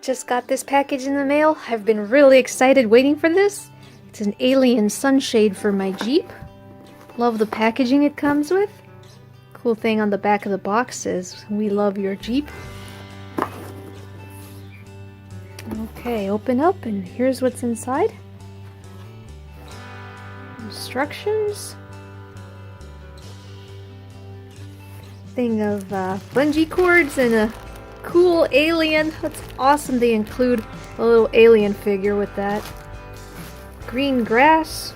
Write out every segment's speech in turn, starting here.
Just got this package in the mail. I've been really excited waiting for this. It's an alien sunshade for my Jeep. Love the packaging it comes with. Cool thing on the back of the box says, "We love your Jeep." Okay, open up and here's what's inside. Instructions. Thing of bungee cords and a cool alien. That's awesome. They include a little alien figure with that. Green grass.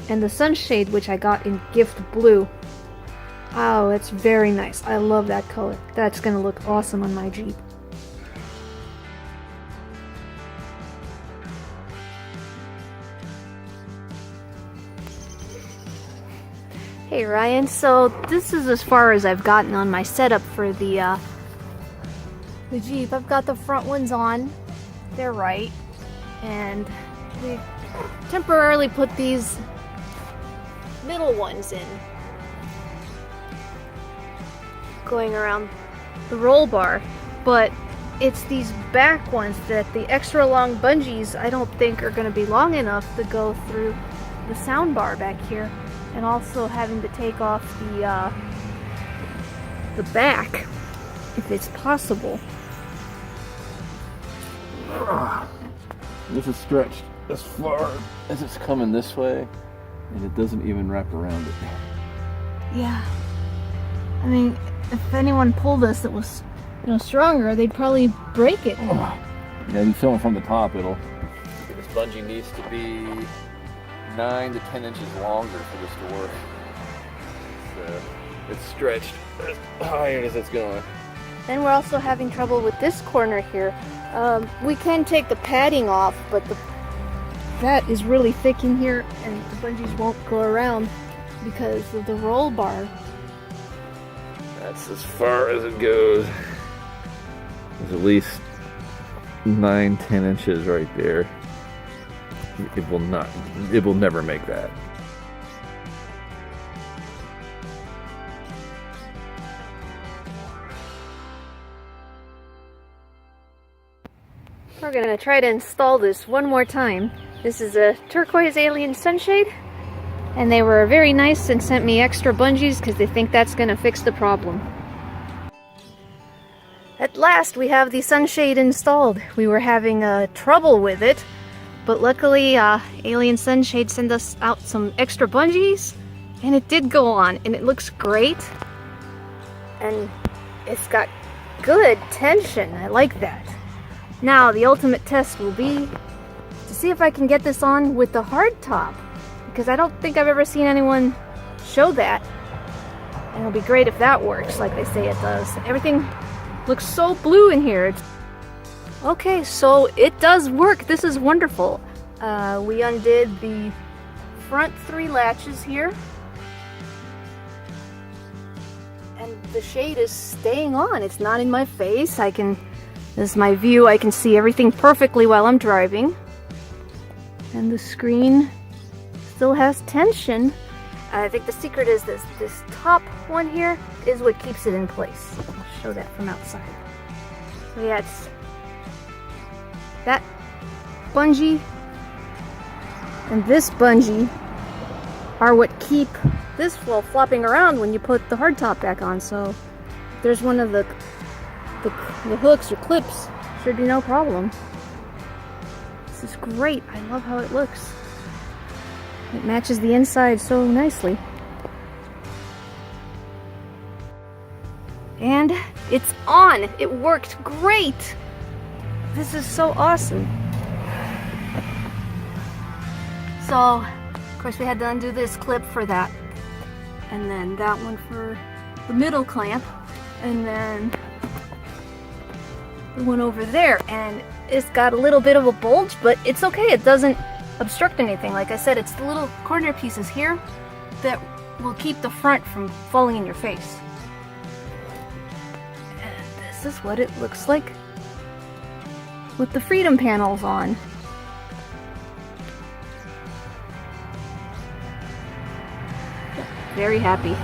And the sunshade, which I got in gift blue. Oh, it's very nice. I love that color. That's gonna look awesome on my Jeep. Hey Ryan, so this is as far as I've gotten on my setup for the Jeep. I've got the front ones on. They're right. And we temporarily put these middle ones in. Going around the roll bar. But it's these back ones that the extra long bungees I don't think are going to be long enough to go through the sound bar back here. And also having to take off the back if it's possible. This is stretched as far as it's coming this way, and it doesn't even wrap around it. Yeah. I mean, if anyone pulled this that was, stronger, they'd probably break it. Yeah, you film it from the top, it'll... This bungee needs to be 9 to 10 inches longer for this to work. So it's stretched as high as it's going. Then we're also having trouble with this corner here. We can take the padding off, but that is really thick in here and the bungees won't go around because of the roll bar. That's as far as it goes. There's at least 9-10 inches right there. It will never make that. We're gonna try to install this one more time. This is a turquoise alien sunshade, and they were very nice and sent me extra bungees because they think that's gonna fix the problem. At last we have the sunshade installed. We were having trouble with it, but luckily Alien Sunshade sent us out some extra bungees, and it did go on, and it looks great. And it's got good tension. I like that. Now the ultimate test will be to see if I can get this on with the hard top, because I don't think I've ever seen anyone show that. And it'll be great if that works like they say it does. Everything looks so blue in here. Okay, so it does work. This is wonderful. We undid the front 3 latches here. And the shade is staying on. It's not in my face. This is my view. I can see everything perfectly while I'm driving. And the screen still has tension. I think the secret is this top one here is what keeps it in place. I'll show that from outside. So yeah, it's that bungee and this bungee are what keep this flopping around when you put the hardtop back on. So if there's one of the hooks or clips, should be no problem. This is great. I love how it looks. It matches the inside so nicely. And it's on! It worked great! This is so awesome. So, of course we had to undo this clip for that. And then that one for the middle clamp. And then the one over there. And it's got a little bit of a bulge, but it's okay. It doesn't obstruct anything. Like I said, it's the little corner pieces here that will keep the front from falling in your face. And this is what it looks like with the freedom panels on. Very happy.